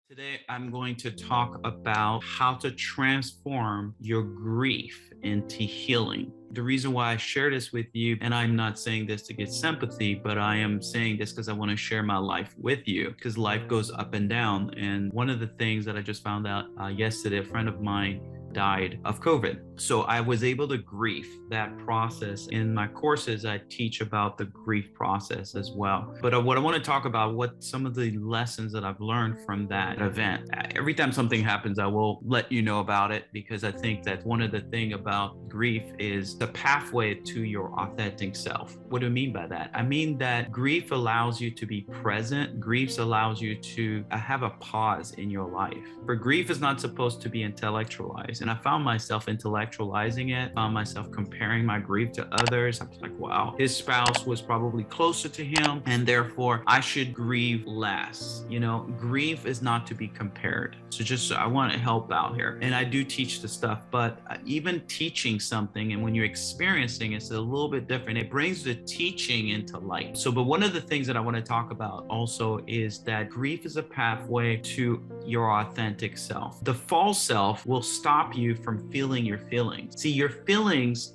Today, I'm going to talk about how to transform your grief into healing. The reason why I share this with you, and I'm not saying this to get sympathy, but I am saying this because I want to share my life with you, because life goes up and down. And one of the things that I just found out yesterday, a friend of mine died of COVID. So I was able to grieve that process. In my courses, I teach about the grief process as well. But what I want to talk about, what some of the lessons that I've learned from that event. Every time something happens, I will let you know about it, because I think that one of the things about grief is the pathway to your authentic self. What do I mean by that? I mean that grief allows you to be present. Grief allows you to have a pause in your life. For grief is not supposed to be intellectualized. And I found myself intellectualizing it, found myself comparing my grief to others. I was like, wow, his spouse was probably closer to him, and therefore I should grieve less. You know, grief is not to be compared. So I want to help out here. And I do teach the stuff, but even teaching something and when you're experiencing it's a little bit different. It brings the teaching into light. But one of the things that I want to talk about also is that grief is a pathway to your authentic self. The false self will stop you from feeling your feelings. See, your feelings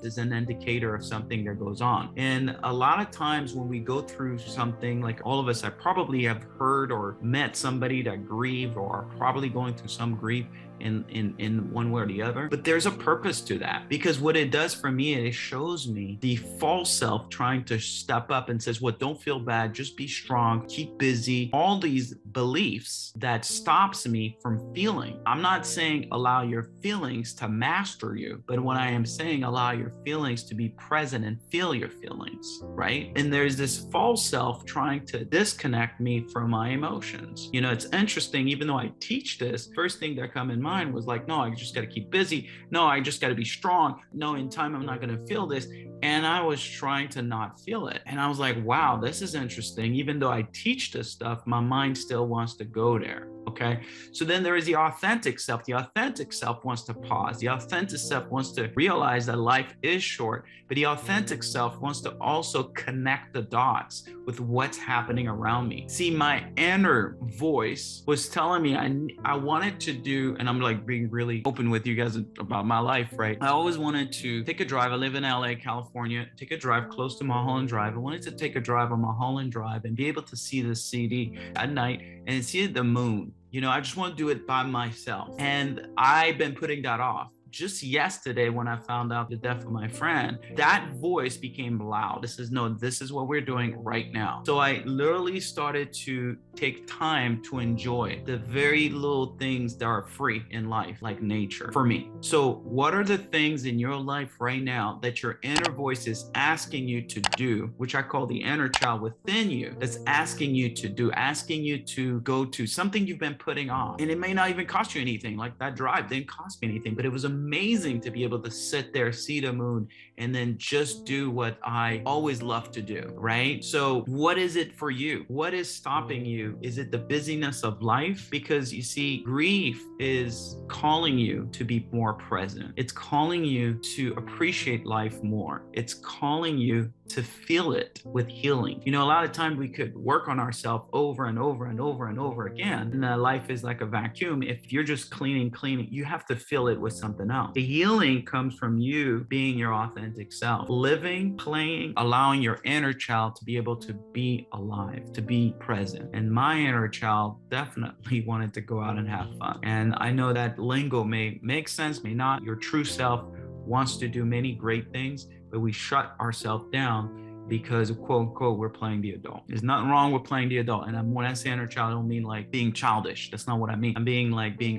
is an indicator of something that goes on. And a lot of times when we go through something, like all of us, I probably have heard or met somebody that grieved or are probably going through some grief in one way or the other. But there's a purpose to that, because what it does for me, it shows me the false self trying to step up and says, well, don't feel bad, just be strong, keep busy. All these beliefs that stops me from feeling. I'm not saying allow your feelings to master you, but when I am saying allow your feelings to be present and feel your feelings, right? And there's this false self trying to disconnect me from my emotions. You know, it's interesting, even though I teach this, first thing that come in mind was like, no, I just got to keep busy. No, I just got to be strong. No, in time, I'm not going to feel this. And I was trying to not feel it. And I was like, wow, this is interesting. Even though I teach this stuff, my mind still wants to go there. Okay. So then there is the authentic self. The authentic self wants to pause. The authentic self wants to realize that life is short, but the authentic self wants to also connect the dots with what's happening around me. See, my inner voice was telling me I wanted to do, and I'm like being really open with you guys about my life, right? I always wanted to take a drive. I live in LA, California, take a drive close to Mulholland Drive. I wanted to take a drive on Mulholland Drive and be able to see the city at night and see the moon. You know, I just want to do it by myself. And I've been putting that off. Just yesterday, when I found out the death of my friend, that voice became loud. This is what we're doing right now. So I literally started to take time to enjoy the very little things that are free in life, like nature, for me. So what are the things in your life right now that your inner voice is asking you to do, which I call the inner child within you, that's asking you to do, asking you to go to something you've been putting off? And it may not even cost you anything. Like that drive didn't cost me anything, but it was amazing to be able to sit there, see the moon, and then just do what I always love to do, right? So what is it for you? What is stopping you? Is it the busyness of life? Because you see, grief is calling you to be more present. It's calling you to appreciate life more. It's calling you to feel it with healing. You know, a lot of times we could work on ourselves over and over and over and over again. And life is like a vacuum. If you're just cleaning, you have to fill it with something else. The healing comes from you being your authentic self, living, playing, allowing your inner child to be able to be alive, to be present. And my inner child definitely wanted to go out and have fun. And I know that lingo may make sense, may not. Your true self wants to do many great things, but we shut ourselves down because, quote unquote, we're playing the adult. There's nothing wrong with playing the adult. And when I say inner child, I don't mean like being childish. That's not what I mean. I'm being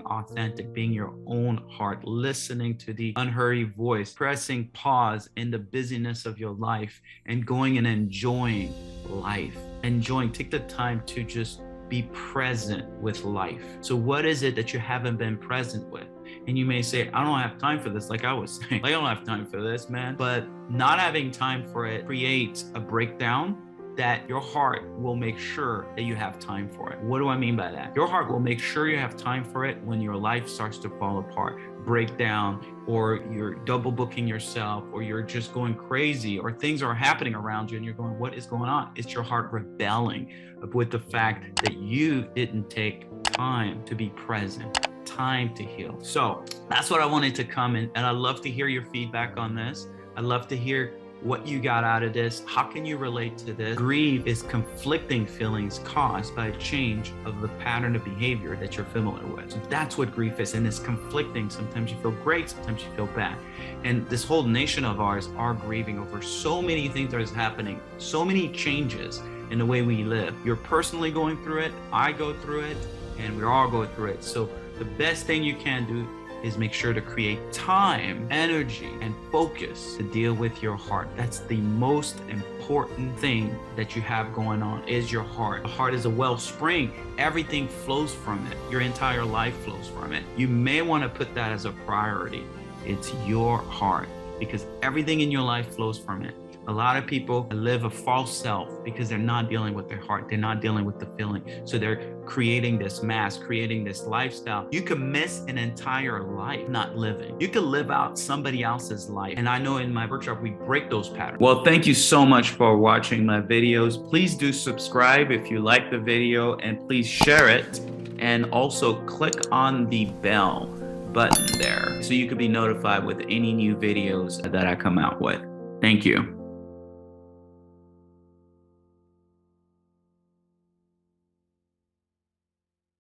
authentic, being your own heart, listening to the unhurried voice, pressing pause in the busyness of your life and going and enjoying life. Take the time to just be present with life. So what is it that you haven't been present with? And you may say, I don't have time for this. Like I was saying, I don't have time for this, man. But not having time for it creates a breakdown that your heart will make sure that you have time for it. What do I mean by that? Your heart will make sure you have time for it when your life starts to fall apart, break down, or you're double booking yourself, or you're just going crazy, or things are happening around you and you're going, what is going on? It's your heart rebelling with the fact that you didn't take time to be present, time to heal. So that's what I wanted to come in, and I'd love to hear your feedback on this. I'd love to hear what you got out of this. How can you relate to this? Grief is conflicting feelings caused by a change of the pattern of behavior that you're familiar with. So that's what grief is, and it's conflicting. Sometimes you feel great, sometimes you feel bad. And this whole nation of ours are grieving over so many things that is happening, so many changes in the way we live. You're personally going through it, I go through it, and we're all going through it. So the best thing you can do is make sure to create time, energy, and focus to deal with your heart. That's the most important thing that you have going on, is your heart. The heart is a wellspring. Everything flows from it. Your entire life flows from it. You may want to put that as a priority. It's your heart, because everything in your life flows from it. A lot of people live a false self because they're not dealing with their heart. They're not dealing with the feeling. So they're creating this mask, creating this lifestyle. You can miss an entire life not living. You can live out somebody else's life. And I know in my workshop, we break those patterns. Well, thank you so much for watching my videos. Please do subscribe if you like the video, and please share it. And also click on the bell button there so you can be notified with any new videos that I come out with. Thank you.